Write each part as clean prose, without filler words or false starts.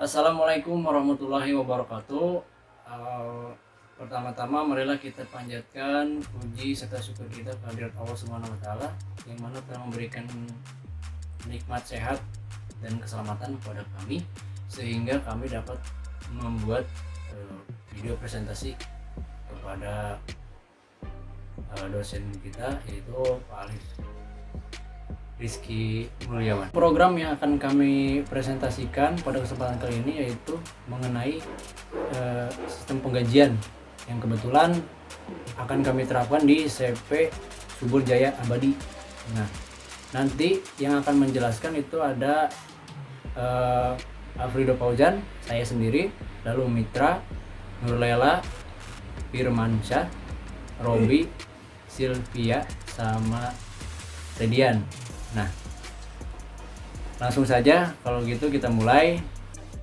Assalamualaikum warahmatullahi wabarakatuh. Eh, Pertama-tama marilah kita panjatkan puji serta syukur kita kehadirat Allah Subhanahu wa taala yang mana telah memberikan nikmat sehat dan keselamatan kepada kami sehingga kami dapat membuat video presentasi kepada dosen kita yaitu Pak Alif Rizky Mulyawan. Program yang akan kami presentasikan pada kesempatan kali ini yaitu mengenai sistem penggajian yang kebetulan akan kami terapkan di CP Subur Jaya Abadi. Nah, nanti yang akan menjelaskan itu ada Afrido Fauzan, saya sendiri, lalu Mitra, Nurlela, Firmansyah, Robi, Sylvia, sama Redian. Nah, langsung saja kalau gitu kita mulai.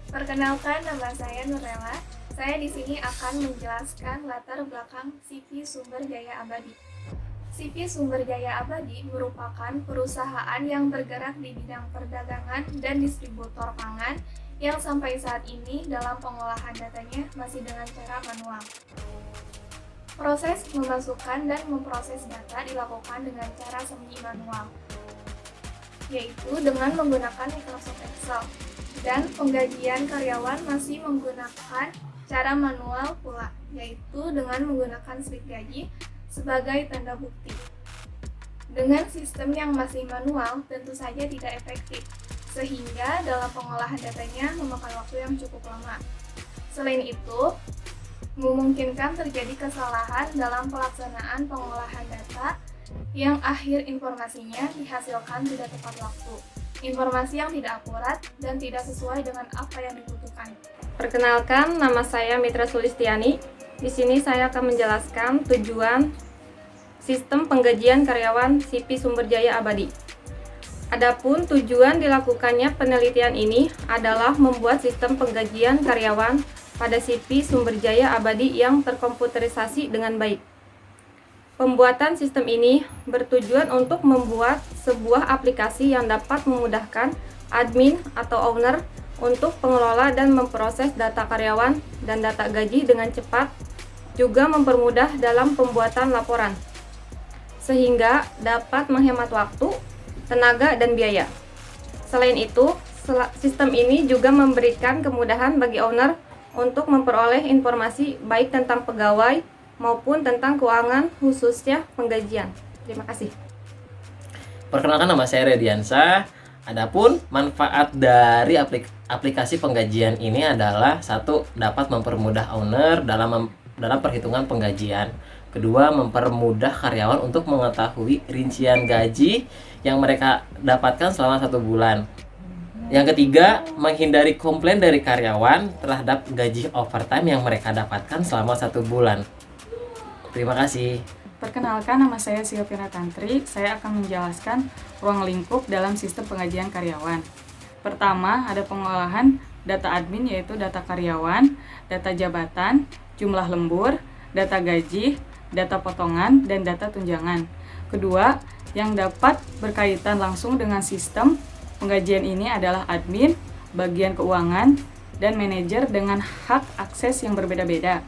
Perkenalkan, nama saya Nurlela. Saya di sini akan menjelaskan latar belakang CP Sumber Jaya Abadi. CP Sumber Jaya Abadi merupakan perusahaan yang bergerak di bidang perdagangan dan distributor pangan yang sampai saat ini dalam pengolahan datanya masih dengan cara manual. Proses memasukkan dan memproses data dilakukan dengan cara semi manual, yaitu dengan menggunakan Microsoft Excel, dan penggajian karyawan masih menggunakan cara manual pula, yaitu dengan menggunakan slip gaji sebagai tanda bukti. Dengan sistem yang masih manual tentu saja tidak efektif, sehingga dalam pengolahan datanya memakan waktu yang cukup lama. Selain itu, memungkinkan terjadi kesalahan dalam pelaksanaan pengolahan data yang akhir informasinya dihasilkan tidak tepat waktu, informasi yang tidak akurat dan tidak sesuai dengan apa yang dibutuhkan. Perkenalkan, nama saya Mitra Sulistiani. Di sini saya akan menjelaskan tujuan sistem penggajian karyawan CP Sumber Jaya Abadi. Adapun tujuan dilakukannya penelitian ini adalah membuat sistem penggajian karyawan pada CP Sumber Jaya Abadi yang terkomputerisasi dengan baik. Pembuatan sistem ini bertujuan untuk membuat sebuah aplikasi yang dapat memudahkan admin atau owner untuk pengelola dan memproses data karyawan dan data gaji dengan cepat, juga mempermudah dalam pembuatan laporan, sehingga dapat menghemat waktu, tenaga, dan biaya. Selain itu, sistem ini juga memberikan kemudahan bagi owner untuk memperoleh informasi baik tentang pegawai maupun tentang keuangan khususnya penggajian. Terima kasih. Perkenalkan, nama saya Rediansa. Adapun manfaat dari aplikasi penggajian ini adalah satu, dapat mempermudah owner dalam perhitungan penggajian. Kedua, mempermudah karyawan untuk mengetahui rincian gaji yang mereka dapatkan selama 1 bulan. Yang ketiga, menghindari komplain dari karyawan terhadap gaji overtime yang mereka dapatkan selama 1 bulan. Terima kasih. Perkenalkan, nama saya Silvina Tantri. Saya akan menjelaskan ruang lingkup dalam sistem penggajian karyawan. Pertama, ada pengolahan data admin yaitu data karyawan, data jabatan, jumlah lembur, data gaji, data potongan, dan data tunjangan. Kedua, yang dapat berkaitan langsung dengan sistem penggajian ini adalah admin, bagian keuangan, dan manajer dengan hak akses yang berbeda-beda.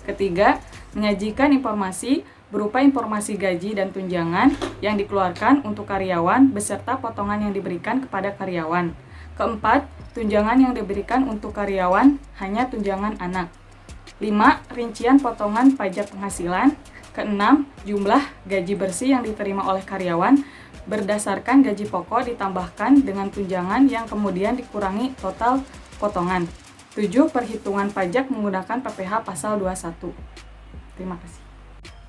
Ketiga, menyajikan informasi berupa informasi gaji dan tunjangan yang dikeluarkan untuk karyawan beserta potongan yang diberikan kepada karyawan. Keempat, tunjangan yang diberikan untuk karyawan hanya tunjangan anak. 5. Rincian potongan pajak penghasilan. Keenam, jumlah gaji bersih yang diterima oleh karyawan berdasarkan gaji pokok ditambahkan dengan tunjangan yang kemudian dikurangi total potongan. 7. Perhitungan pajak menggunakan PPh pasal 21. Terima kasih.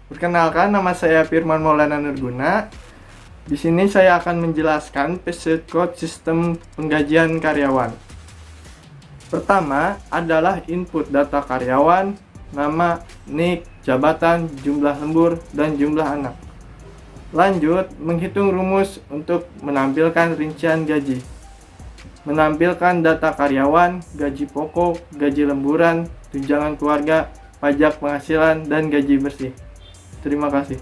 Perkenalkan, nama saya Firman Maulana Nurguna. Di sini saya akan menjelaskan basic code sistem penggajian karyawan. Pertama adalah input data karyawan, nama, nik, jabatan, jumlah lembur, dan jumlah anak. Lanjut, menghitung rumus untuk menampilkan rincian gaji. Menampilkan data karyawan, gaji pokok, gaji lemburan, tunjangan keluarga, pajak penghasilan, dan gaji bersih. Terima kasih.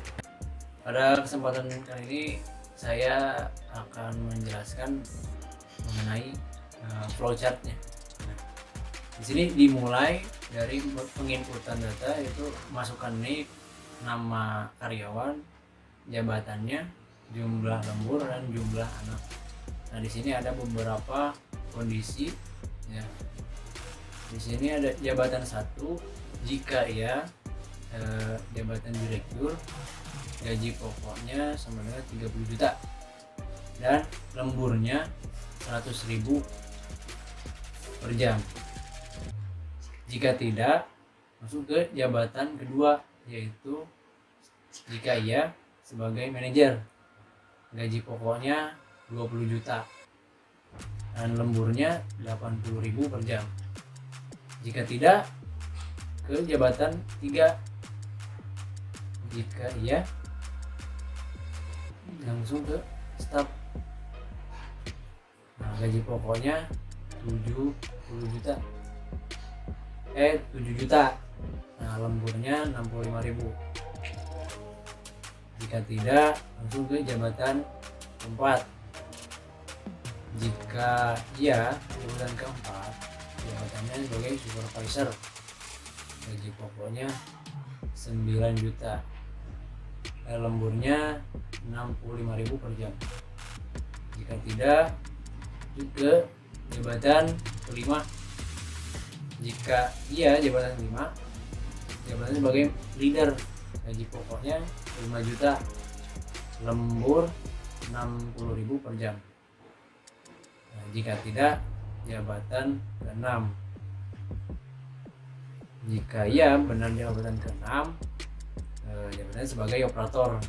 Pada kesempatan kali ini saya akan menjelaskan mengenai flowchartnya. Di sini dimulai dari penginputan data, itu masukkan nik, nama karyawan, jabatannya, jumlah lembur dan jumlah anak. Nah, di sini ada beberapa kondisi ya. Di sini ada jabatan 1, jika ya jabatan direktur, gaji pokoknya sama dengan 30 juta dan lemburnya 100.000 per jam. Jika tidak, masuk ke jabatan kedua, yaitu jika ia sebagai manajer, gaji pokoknya 20 juta dan lemburnya 80.000 per jam. Jika tidak, ke jabatan 3, jika iya langsung ke staf. Nah, gaji pokoknya 7 juta. Nah, lemburnya 65.000. Jika tidak, langsung ke jabatan 4. Jika iya, jabatan keempat, jabatannya sebagai supervisor, gaji pokoknya 9 juta, lemburnya 65.000 per jam. Jika tidak, juga jabatan kelima. Jika iya, jabatan kelima, jabatan sebagai leader, gaji pokoknya 5 juta, lembur 60.000 per jam. Nah, jika tidak, jabatan ke-6. Jika iya benar jabatan ke-6, jabatannya sebagai operator,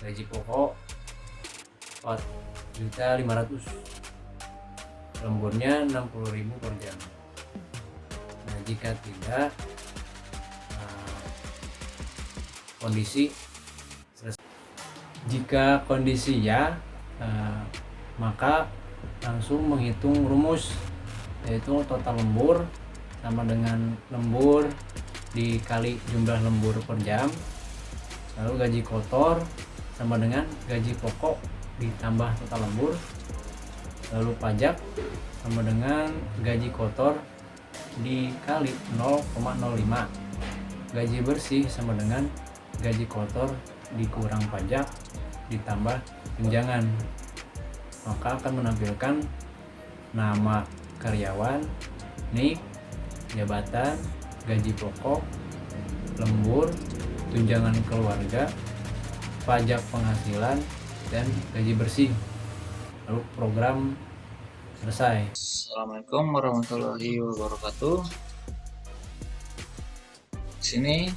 gaji pokok 4.500.000, lemburnya 60.000 per jam. Nah, jika tidak, kondisi selesai. Jika kondisi ya, maka langsung menghitung rumus, yaitu total lembur sama dengan lembur dikali jumlah lembur per jam, lalu gaji kotor sama dengan gaji pokok ditambah total lembur, lalu pajak sama dengan gaji kotor dikali 0,05, gaji bersih sama dengan gaji kotor dikurang pajak ditambah tunjangan. Maka akan menampilkan nama karyawan, nik, jabatan, gaji pokok, lembur, tunjangan keluarga, pajak penghasilan, dan gaji bersih. Lalu program selesai. Assalamualaikum warahmatullahi wabarakatuh. Di sini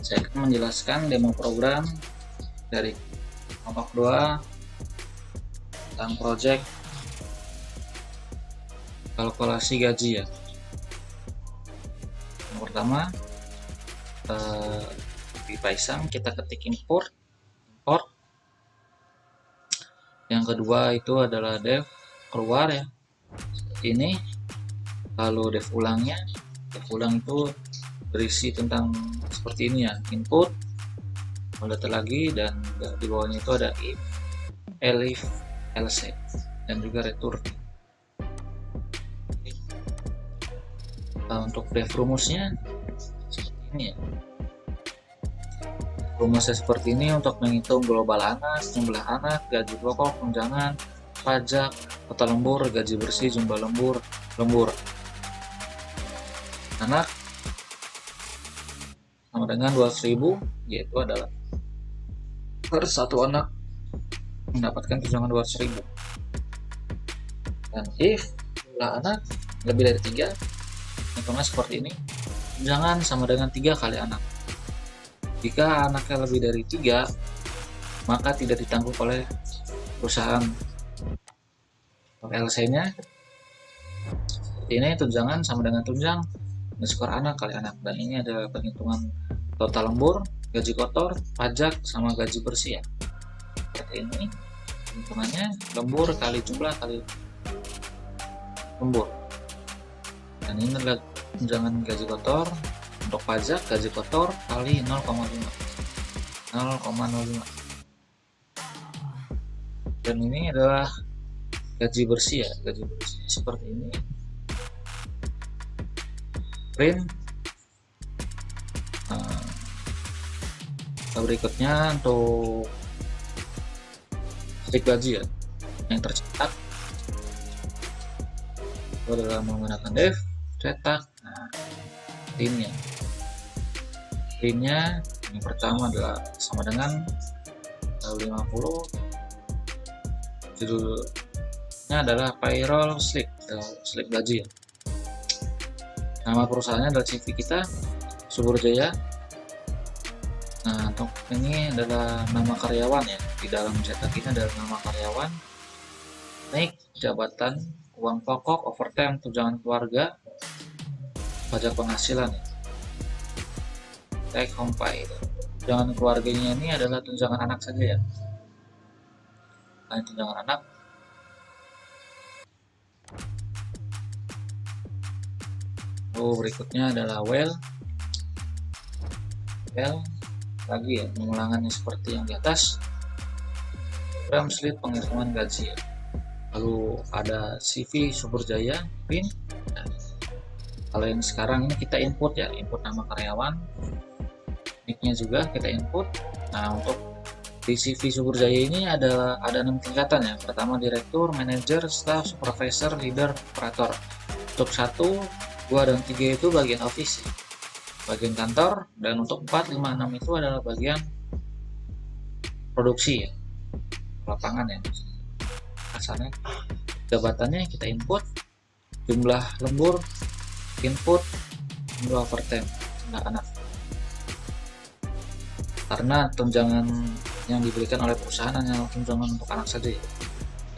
saya akan menjelaskan demo program dari kelompok 2 tentang project kalkulasi gaji ya. Yang pertama, di Python kita ketik import. Yang kedua itu adalah def keluar ya, seperti ini. Lalu def ulangnya, def ulang itu berisi tentang seperti ini ya, input, data lagi, dan di bawahnya itu ada if, elif, else, dan juga return. Untuk def rumusnya seperti ini ya. Rumusnya seperti ini untuk menghitung global anak, jumlah anak, gaji pokok, tunjangan, pajak, total lembur, gaji bersih, jumlah lembur. Anak sama dengan 200.000, yaitu adalah per satu anak mendapatkan tunjangan 200.000. Dan if jumlah anak lebih dari 3, hitungnya seperti ini, tunjangan sama dengan 3 kali anak. Jika anaknya lebih dari 3, maka tidak ditanggung oleh perusahaan. LC nya seperti ini, tunjangan sama dengan tunjang skor anak kali anak. Dan ini adalah penghitungan total lembur, gaji kotor, pajak, sama gaji bersih ya. Seperti ini hitungannya, lembur kali jumlah kali lembur. Dan ini adalah tunjangan gaji kotor. Untuk pajak, gaji kotor kali 0,05. Dan ini adalah gaji bersih ya, gaji bersih seperti ini. print. Berikutnya untuk slip gaji ya yang tercetak itu adalah menggunakan dev cetak. Nah, printnya yang pertama adalah sama dengan 50, judulnya adalah payroll slip atau slip gaji ya. Nama perusahaannya adalah CV kita Sumber Jaya. Nah, untuk ini adalah nama karyawan ya, di dalam cetak ini adalah nama karyawan, naik jabatan, uang pokok, overtime, tunjangan keluarga, pajak penghasilan ya. Take home pay. Tunjangan keluarganya ini adalah tunjangan anak saja ya. Selain tunjangan anak, berikutnya adalah well lagi ya, pengulangannya seperti yang di atas. Program slip penghitungan gaji ya. Lalu ada CV Sumber Jaya PIN. Kalau yang sekarang ini kita input ya, input nama karyawan, nicknya juga kita input. Nah, untuk di CV Sumber Jaya ini ada 6 tingkatan ya. Pertama direktur, manajer, staff, supervisor, leader, operator. Untuk 1, 2, dan 3 itu bagian office ya, bagian kantor. Dan untuk 4, 5, 6 itu adalah bagian produksi ya, lapangan ya. Asalnya jabatannya kita input, jumlah lembur input, jumlah overtime, jumlah anak, karena tunjangan yang diberikan oleh perusahaan hanya tunjangan untuk anak saja ya.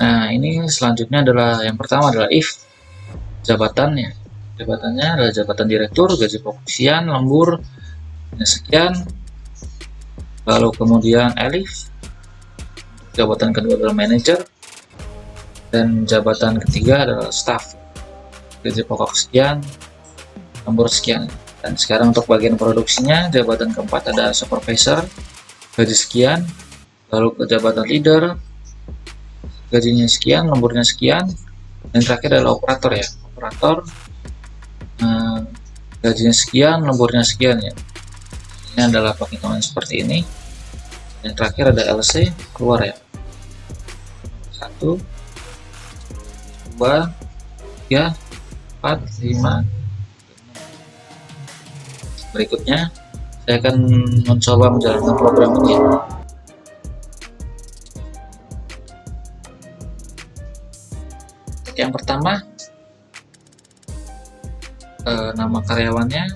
Nah, ini selanjutnya adalah yang pertama adalah if jabatannya adalah jabatan direktur, gaji pokok sekian, lembur sekian. Lalu kemudian elif, jabatan kedua adalah manajer, dan jabatan ketiga adalah staff, gaji pokok sekian, lembur sekian. Dan sekarang untuk bagian produksinya, jabatan keempat ada supervisor, gaji sekian. Lalu ke jabatan leader, gajinya sekian, lemburnya sekian. Dan terakhir adalah operator ya, operator, gajinya sekian, lemburnya sekian ya. Ini adalah penghitungan seperti ini. Dan terakhir ada LC keluar ya, 1, 2, 3, 4, 5. Berikutnya saya akan mencoba menjalankan program ini. Yang pertama, nama karyawannya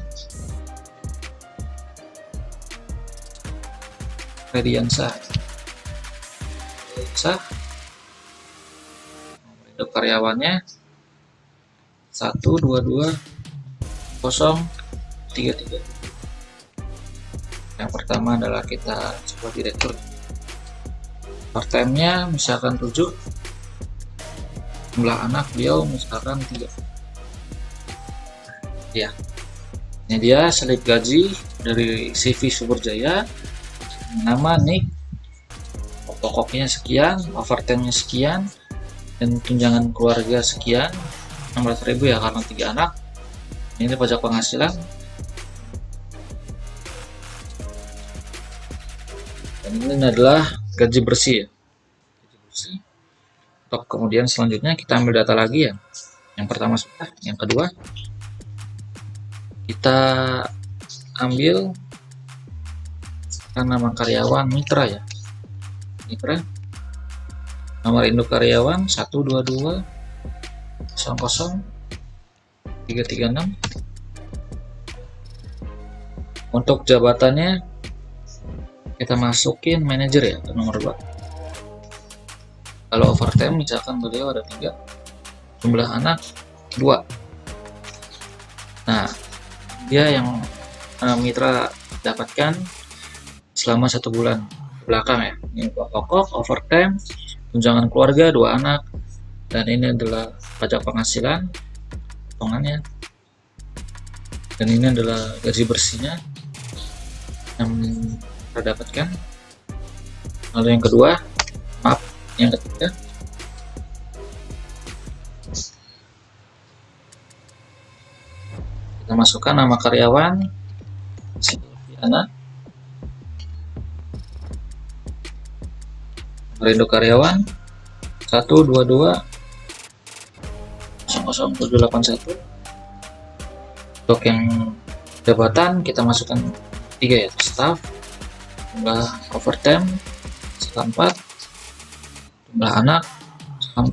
Rediansa. Untuk karyawannya 122.033. Yang pertama adalah kita coba direktur. Part-time-nya misalkan 7, jumlah anak beliau misalkan 3 ya. Ini dia slip gaji dari CV Sumber Jaya, nama, nick, pokoknya sekian, overtime-nya sekian, dan tunjangan keluarga sekian, 16.000 ya karena 3 anak. Ini pajak penghasilan, dan ini adalah gaji bersih ya, gaji bersih. Untuk kemudian selanjutnya kita ambil data lagi ya. Yang pertama sudah, yang kedua kita ambil nama karyawan mitra ya, mitra, nomor induk karyawan 122.00.336. Untuk jabatannya kita masukin manajer ya, ke nomor 2. Kalau overtime misalkan beliau ada 3, jumlah anak 2. Nah, dia yang mitra dapatkan selama 1 bulan belakang ya. Ini pokok, overtime, tunjangan keluarga, 2 anak, dan ini adalah pajak penghasilan potongannya, dan ini adalah gaji bersihnya yang kita dapatkan. Lalu yang kedua, yang ketiga, kita Kita masukkan nama karyawan, Silviana, nomor induk karyawan 122 00781. Untuk yang jabatan kita masukkan 3 ya, staff, jumlah overtime 4, jumlah anak 4.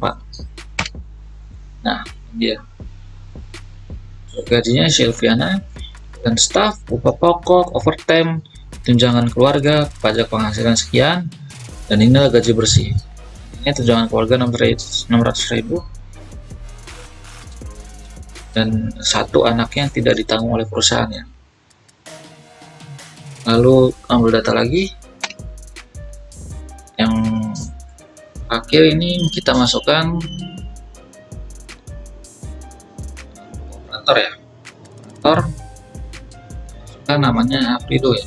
Nah, ini dia gajinya Silviana dan staff, upah pokok, overtime, tunjangan keluarga, pajak penghasilan sekian, dan inilah gaji bersih. Ini tunjangan keluarga 600.000 dan 1 anaknya tidak ditanggung oleh perusahaannya. Lalu ambil data lagi. Yang akhir ini kita masukkan operator ya. Operator masukkan namanya Afrido ya.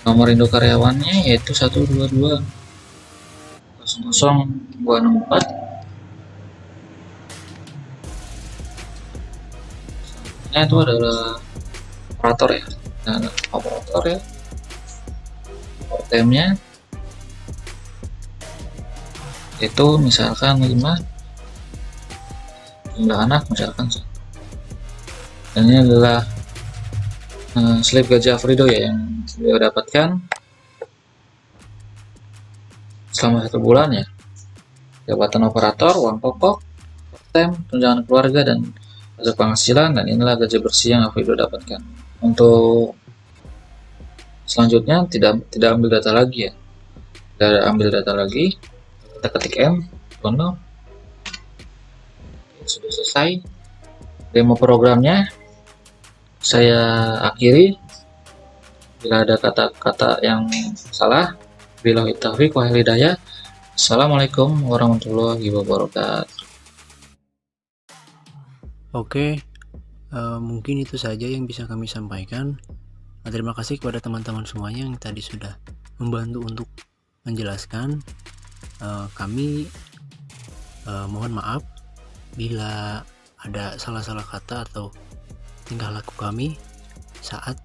Nomor induk karyawannya yaitu 122 00264. Nah, itu adalah operator ya. Nah, operator ya. Overtime-nya itu misalkan 5, jumlah anak misalkan 1. Dan ini adalah slip gaji Afrido ya yang beliau dapatkan selama 1 bulan ya. Jabatan operator, uang pokok, overtime, tunjangan keluarga, dan pajak penghasilan, dan inilah gaji bersih yang Afrido dapatkan. Untuk selanjutnya tidak ambil data lagi ya. Tidak ambil data lagi. Kita ketik M, no. Sudah selesai demo programnya. Saya akhiri. Bila ada kata-kata yang salah, billahi taufiq wal hidayah. Assalamualaikum warahmatullahi wabarakatuh. Oke, mungkin itu saja yang bisa kami sampaikan. Terima kasih kepada teman-teman semuanya yang tadi sudah membantu untuk menjelaskan. Kami mohon maaf bila ada salah-salah kata atau tingkah laku kami saat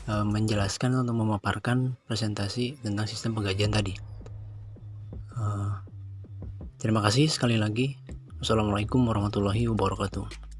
menjelaskan atau memaparkan presentasi tentang sistem penggajian tadi. Terima kasih sekali lagi. Wassalamualaikum warahmatullahi wabarakatuh.